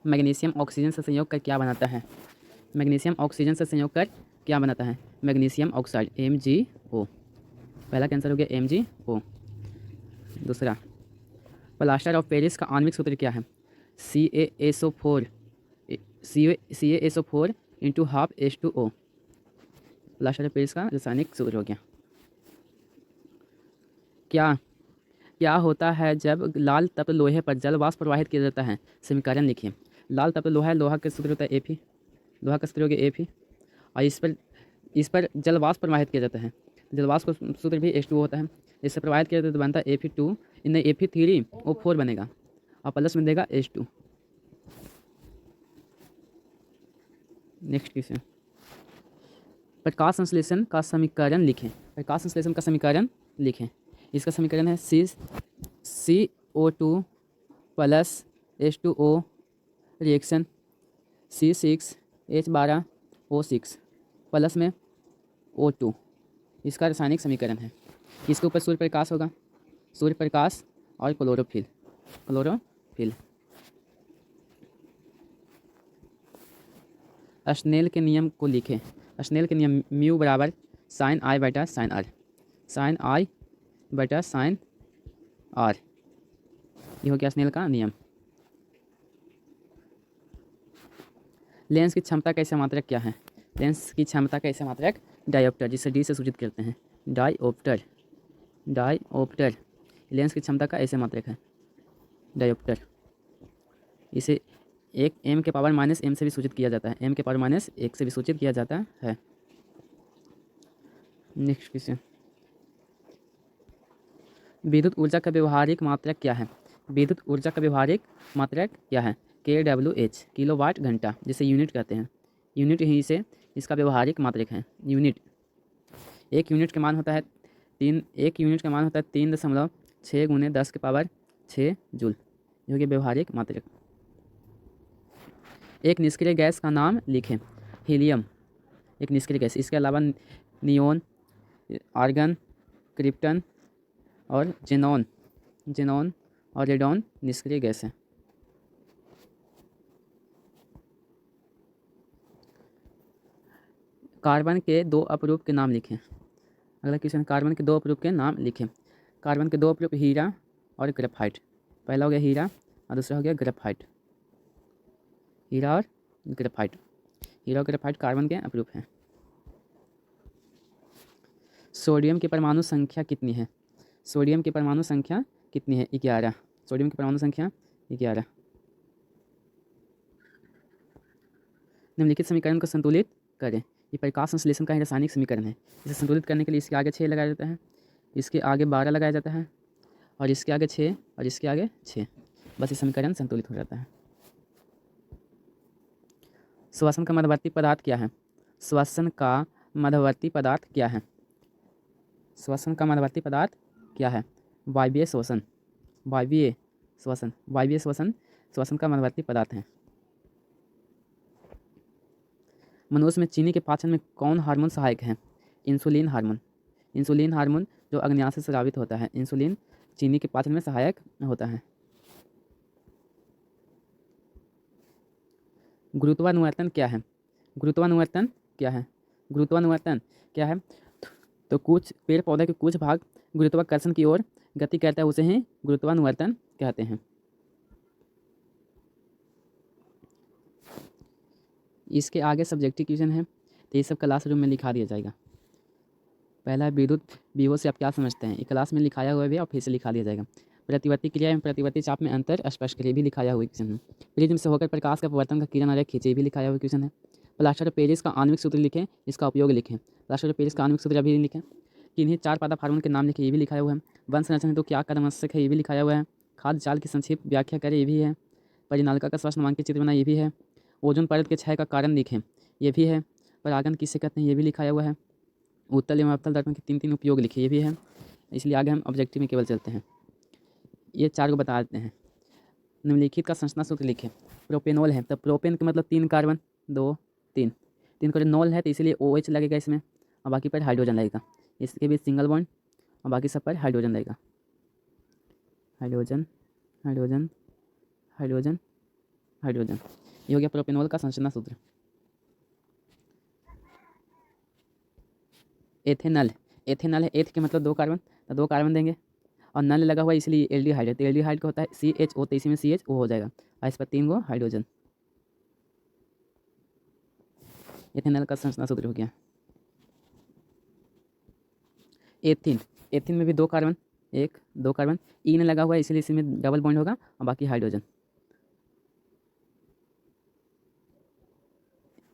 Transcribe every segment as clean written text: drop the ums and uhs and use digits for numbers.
Magnesium oxygen से संयोग कर क्या बनाता है? मैग्नीशियम ऑक्सीजन से संयोग कर क्या बनाता है? Magnesium oxide MgO। पहला कैंसर हो गया MgO। दूसरा, प्लास्टर ऑफ पेरिस का आणविक सूत्र क्या है? CaSO4 CaSO4 into half H2O। Plaster of Paris का रासायनिक सूत्र हो गया। क्या क्या होता है जब लाल तत्व लोहे पर जल वाष्प प्रवाहित किया जाता है? समीकरण लिखिए। लाल तत्व लोहा है, लोहा का सूत्र होता है Fe, लोहा का सूत्र हो गया Fe। और इस पर जल वाष्प प्रवाहित किया जाता है, जल वाष्प का सूत्र भी H2O होता है। इससे प्रवाहित किया जाता है तो बनता है Fe2, इन्हें Fe3O4 बनेगा और प्लस में देगा H2। नेक्स्ट क्वेश्चन, प्रकाश संश्लेषण का समीकरण लिखें। प्रकाश संश्लेषण का समीकरण लिखें। इसका समीकरण है CO2 plus H2O reaction C6H12O6 plus में O2। इसका रासायनिक समीकरण है। इसके ऊपर सूर्य प्रकाश होगा, सूर्य प्रकाश और क्लोरोफिल। स्नेल के नियम को लिखें। स्नेल के नियम म्यू बराबर साइन आई बटा साइन आर, साइन आई बटा साइन आर, ये हो गया स्नेल का नियम। लेंस की क्षमता का ऐसा मात्रक क्या है? लेंस की क्षमता का ऐसा मात्रक डायोप्टर, जिसे डी से सूचित करते हैं, डायोप्टर। लेंस की क्षमता का ऐसे मात्रक है डायोप्टर। इसे एक m के पावर माइनस m से भी सूचित किया जाता है, m के पावर माइनस 1 से भी सूचित किया जाता है। नेक्स्ट क्वेश्चन, विद्युत ऊर्जा का व्यवहारिक मात्रक क्या है? विद्युत ऊर्जा का व्यवहारिक मात्रक क्या है? kWh, किलोवाट घंटा, जिसे यूनिट कहते हैं। यूनिट ही से इसका व्यवहारिक मात्रक है, यूनिट। एक यूनिट का मान होता है 3.6 गुने 10 के पावर 6 जूल, ये हो गया व्यवहारिक मात्रक। एक निष्क्रिय गैस का नाम लिखें। हीलियम एक निष्क्रिय गैस, इसके अलावा नियोन, आर्गन, क्रिप्टन और जेनॉन और रेडॉन निष्क्रिय गैस है। कार्बन के दो अपरूप के नाम लिखें। अगला क्वेश्चन, कार्बन के दो अपरूप के नाम लिखें। कार्बन के दो अपरूप हीरा और ग्रेफाइट। पहला हो गया हीरा और दूसरा हो गया ग्रेफाइट। हीरा और ग्रेफाइट कार्बन के अपरूप हैं। सोडियम की परमाणु संख्या कितनी है? सोडियम की परमाणु संख्या कितनी है? 11। सोडियम की परमाणु संख्या 11। निम्नलिखित समीकरण को संतुलित करें। ये प्रकाश संश्लेषण का ही रासायनिक समीकरण है। इसे संतुलित करने के लिए इसके आगे 6 लगाया जाता है, इसके आगे 12 लगाया जाता है, और इसके आगे 6 और इसके आगे 6। बस ये समीकरण संतुलित हो जाता है। श्वसन का मध्यवर्ती पदार्थ क्या है? श्वसन का मध्यवर्ती पदार्थ क्या है? श्वसन का मध्यवर्ती पदार्थ क्या है? वायवीय श्वसन श्वसन का मध्यवर्ती पदार्थ है। मनुष्य में चीनी के पाचन में कौन हार्मोन सहायक है? इंसुलिन हार्मोन जो अग्न्याशय से स्रावित होता है, इंसुलिन चीनी के पाचन में सहायक होता है। गुरुत्वानुवर्तन क्या है? गुरुत्वानुवर्तन क्या है? तो कुछ पेड़ पौधे के कुछ भाग गुरुत्वाकर्षण की ओर गति करता है, उसे ही गुरुत्वानुवर्तन कहते हैं। इसके आगे सब्जेक्टिव क्वेश्चन है, तो ये सब क्लासरूम में लिखा दिया जाएगा। पहला विद्युत विभव से आप क्या समझते हैं? ये क्लास में लिखाया हुआ भी और फिर से लिखा दिया जाएगा। प्रतिवर्ती क्रिया एवं प्रतिवर्ती चाप में अंतर स्पष्ट करिए, भी लिखाया हुआ क्वेश्चन है। प्रिज्म से होकर प्रकाश का पवर्तन का किरण आरेख खींचे, भी लिखाया हुआ क्वेश्चन है। प्लास्टर ऑफ पेरिस का आणविक सूत्र लिखें, इसका उपयोग लिखें। प्लास्टर ऑफ पेरिस का आणविक सूत्र अभी लिखें। किन्हीं 4 पादप हार्मोन के नाम लिखें, ये भी लिखाया हुआ है। वंश संरचना तो क्या कदम आवश्यक है, ये भी लिखाया हुआ है। खाद्य जाल की संक्षिप्त व्याख्या करें, ये भी है। परिनालिका का श्वसन नामांकित चित्र बनाए, ये भी है। ओजोन परत के क्षय का कारण लिखें, ये भी है। परागन किसे कहते हैं, ये भी लिखाया हुआ है। उत्तल एवं अवतल दर्पण के 3 उपयोग लिखे, ये भी है। इसलिए आगे हम ऑब्जेक्टिव में केवल चलते हैं। ये 4 को बता देते हैं। निम्नलिखित का संरचना सूत्र लिखें। प्रोपेनॉल है तो प्रोपेन का मतलब 3 कार्बन, 2 3 3 कार्बन, नॉल है तो इसलिए OH लगेगा इसमें, और बाकी पर हाइड्रोजन लगेगा। इसके बीच सिंगल बॉन्ड और बाकी सब पर हाइड्रोजन लगेगा। Hydrogen hydrogen hydrogen hydrogen. ये हो गया प्रोपेनॉल का संरचना सूत्र। एथेनल, एथेनल है, एथ के मतलब 2 कार्बन, तो 2 कार्बन देंगे और नल लगा हुआ है इसलिए एल्डिहाइड है, तो एल्डिहाइड का होता है CHO, तो इसी में CHO हो जाएगा और इस पर 3 गो हाइड्रोजन। एथेनल का संरचना सूत्र हो गया। एथिन, एथिन में भी 2 कार्बन, 1 2 कार्बन, ई ने लगा हुआ है इसलिए इसमें डबल बॉन्ड होगा और बाकी हाइड्रोजन।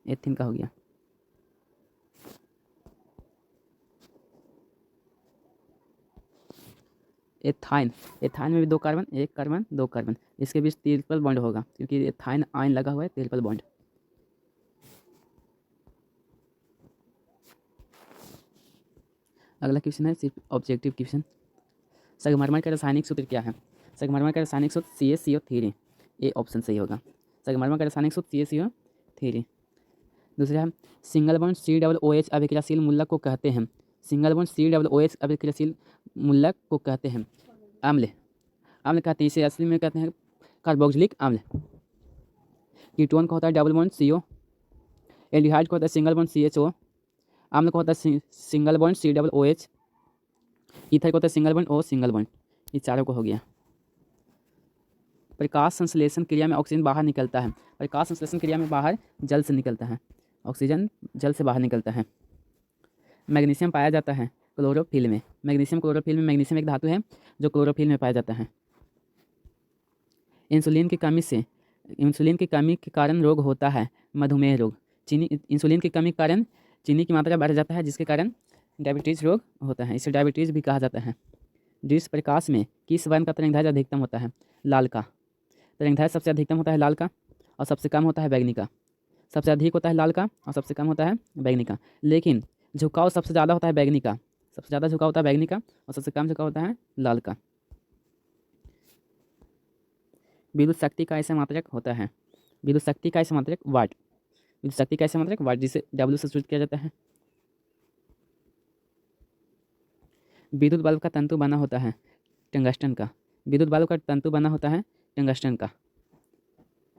एथिन का हो गया। एथाइन, एथाइन में भी 2 कार्बन, 1 कार्बन 2 कार्बन, इसके बीच ट्रिपल बॉन्ड होगा क्योंकि एथाइन आयन लगा हुआ है, ट्रिपल बॉन्ड। अगला क्वेश्चन है सिर्फ ऑब्जेक्टिव क्वेश्चन। संगमरमर का रासायनिक सूत्र क्या है? संगमरमर का रासायनिक सूत्र CaCO3, ये ऑप्शन सही होगा। संगमरमर का रासायनिक सूत्र CaCO3। दूसरा है सिंगल बॉन्ड COOH अभिक्रियाशील मूलक को कहते हैं। सिंगल बॉन्ड COOH अभिक्रियाशील मूलक को कहते हैं अम्ल। अम्ल कहते हैं इसे असली में कहते हैं कार्बोक्सिलिक अम्ल। कीटोन का होता है डबल बॉन्ड CO, एल्डिहाइड का होता है सिंगल बॉन्ड CHO, अम्ल का होता है सिंगल बॉन्ड COOH, ईथर का होता है single bond O single bond. ये चारों को हो गया। प्रकाश संश्लेषण क्रिया में ऑक्सीजन बाहर निकलता है। प्रकाश संश्लेषण क्रिया में बाहर जल से निकलता है, ऑक्सीजन जल से बाहर निकलता है। मैग्नीशियम पाया जाता है क्लोरोफिल में। मैग्नीशियम क्लोरोफिल में, मैग्नीशियम एक धातु है जो क्लोरोफिल में पाया जाता है। इंसुलिन की कमी से, इंसुलिन की कमी के कारण रोग होता है मधुमेह रोग। चीनी, इंसुलिन की कमी के कारण चीनी की मात्रा बढ़ जाता है जिसके कारण डायबिटीज़ रोग होता है, इसे डायबिटीज़ भी कहा जाता है। दृश्य प्रकाश में किस वर्ण का तरंगदैर्घ्य अधिकतम होता है? लाल का। तरंगदैर्घ्य सबसे अधिकतम होता है लाल का और सबसे कम होता है बैंगनी का। सबसे अधिक होता है लाल का और सबसे कम होता है बैंगनी का, लेकिन झुकाव सबसे ज़्यादा होता है बैंगनी का। सबसे ज़्यादा झुकाव होता है बैंगनी का और सबसे कम झुकाव होता है लाल का। विद्युत शक्ति का ऐसा मात्रक होता है, विद्युत शक्ति का ऐसा मात्रक वाट। विद्युत शक्ति का ऐसा मात्रक वाट, जिसे W से सूचित किया जाता है। विद्युत बल्ब का तंतु बना होता है टंगस्टन का। विद्युत बल्ब का तंतु बना होता है टंगस्टन का।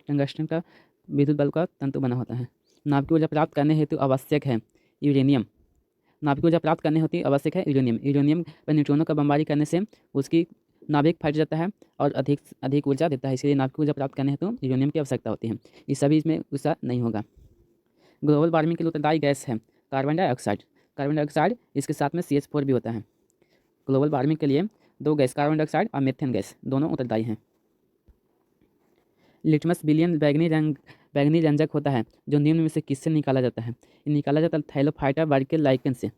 टंगस्टन का विद्युत बल्ब का तंतु बना होता है। नाभिक ऊर्जा प्राप्त करने हेतु आवश्यक है यूरेनियम। नाभिक ऊर्जा प्राप्त करने होती आवश्यक है यूरेनियम। यूरेनियम पर न्यूट्रॉनों का बमबारी करने से उसकी नाभिक फट जाता है और अधिक अधिक ऊर्जा देता है, इसलिए नाभिक ऊर्जा प्राप्त करने हेतु यूरेनियम की आवश्यकता होती है। इस सभी इसमें उसका नहीं होगा। ग्लोबल वार्मिंग के लिए उत्तरदायी गैस है कार्बन डाइऑक्साइड। कार्बन डाइऑक्साइड इसके साथ में CH4 भी होता है। ग्लोबल वार्मिंग के लिए 2 गैस कार्बन डाइऑक्साइड और मीथेन गैस दोनों उत्तरदायी हैं। लिटमस विलियन बैगनी रंजक होता है जो निम्न में से किससे निकाला जाता है? ये निकाला जाता है थैलोफाइटा वर्ग के लाइकेन से।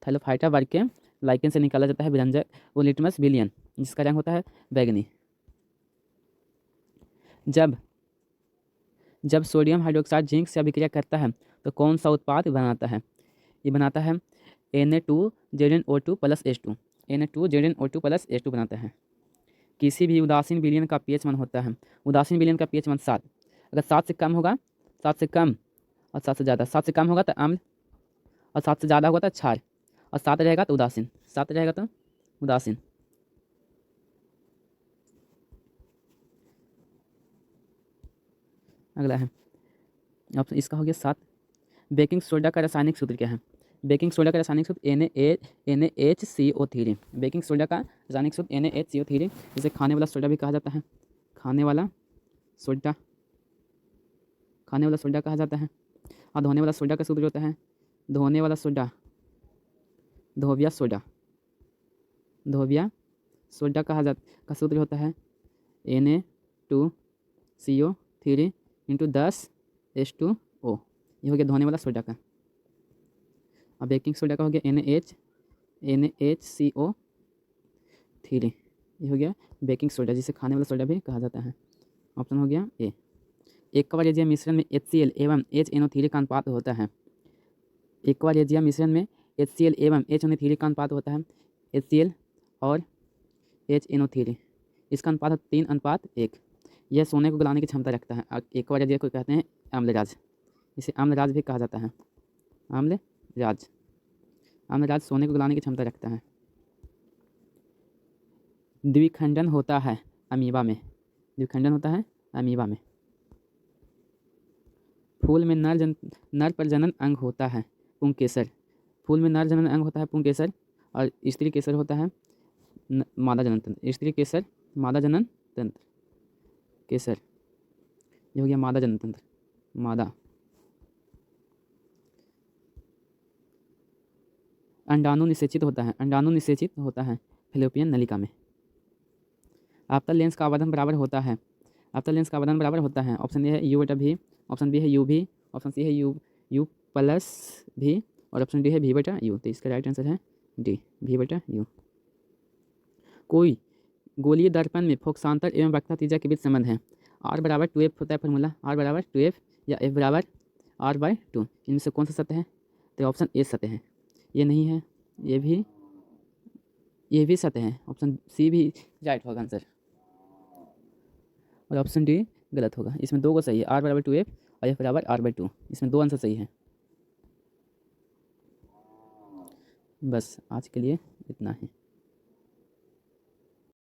थैलोफाइटा वर्ग के लाइकेन से निकाला जाता है व्यंजक वो लिटमस विलियन, जिसका रंग होता है बैगनी। जब सोडियम हाइड्रोक्साइड जिंक से अभिक्रिया करता है तो कौन सा उत्पाद बनाता है? ये बनाता है Na2ZnO2 plus H2। Na2ZnO2 plus H2 बनाता है। किसी भी उदासीन विलयन का pH मान होता है, उदासीन विलयन का pH मान 7। अगर 7 से कम होगा, 7 से कम और 7 से ज़्यादा, 7 से कम होगा तो अम्ल और 7 से ज़्यादा होगा तो क्षार और 7 रहेगा तो उदासीन, 7 रहेगा तो उदासीन। अगला है ऑप्शन, इसका हो गया 7। बेकिंग सोडा का रासायनिक सूत्र क्या है? बेकिंग सोडा का रासायनिक सूत्र NaHCO3। बेकिंग सोडा का रासायनिक सूत्र NaHCO3, जिसे खाने वाला सोडा भी कहा जाता है। खाने वाला सोडा, खाने वाला सोडा कहा जाता है। और धोने वाला सोडा का सूत्र होता है, धोने वाला सोडा, धोबिया सोडा। धोबिया सोडा का सूत्र होता है Na2CO3 × 10 H2O। ये हो गया धोने वाला सोडा का। और बेकिंग सोडा का हो गया NaHCO3। ये हो गया बेकिंग सोडा, जिसे खाने वाला सोडा भी कहा जाता है। ऑप्शन हो गया ए। एक्वा रेजिया मिश्रण में HCl एवं HNO3 का अनुपात होता है। एक्वा रेजिया मिश्रण में HCl एवं HNO3 का अनुपात होता है। HCl और HNO3, इसका अनुपात है 3:1। यह सोने को गलाने की क्षमता रखता है। एक्वा रेजिया को कहते हैं अम्लराज, इसे अम्लराज भी कहा जाता है। अम्लराज, अम्लराज सोने को गलाने की क्षमता रखता है। द्विखंडन होता है अमीबा में, द्विखंडन होता है अमीबा में। फूल में नर प्रजनन अंग होता है पुंकेसर। फूल में नर जनन अंग होता है पुंकेसर और स्त्री केसर होता है मादा जनन तंत्र। स्त्री केसर मादा जनन तंत्र केसर, ये हो गया मादा जनन तंत्र। मादा अंडाणु निषेचित होता है, अंडाणु निषेचित होता है फैलोपियन नलिका में। आपतन लेंस का आवर्धन बराबर होता है, आपतन लेंस का आवर्धन बराबर होता है। ऑप्शन ए है यू बटा भी, ऑप्शन बी है यू भी, ऑप्शन सी है यू प्लस भी और ऑप्शन डी है भी बटा यू। तो इसका राइट आंसर है डी, भी बटा यू। कोई गोलीय दर्पण में फोकसांतर एवं वक्रता त्रिज्या के बीच संबंध है। आर बराबर 2f होता है फॉर्मूला, आर बराबर 2f या f बराबर r/2। इनमें से कौन सा सत्य है? तो ऑप्शन ए सत्य है, ये नहीं है, ये भी सत्य है। ऑप्शन सी भी राइट होगा आंसर और ऑप्शन डी गलत होगा। इसमें दो को सही है, आर बराबर 2f और एफ बराबर r/2। इसमें दो आंसर सही है। बस आज के लिए इतना ही।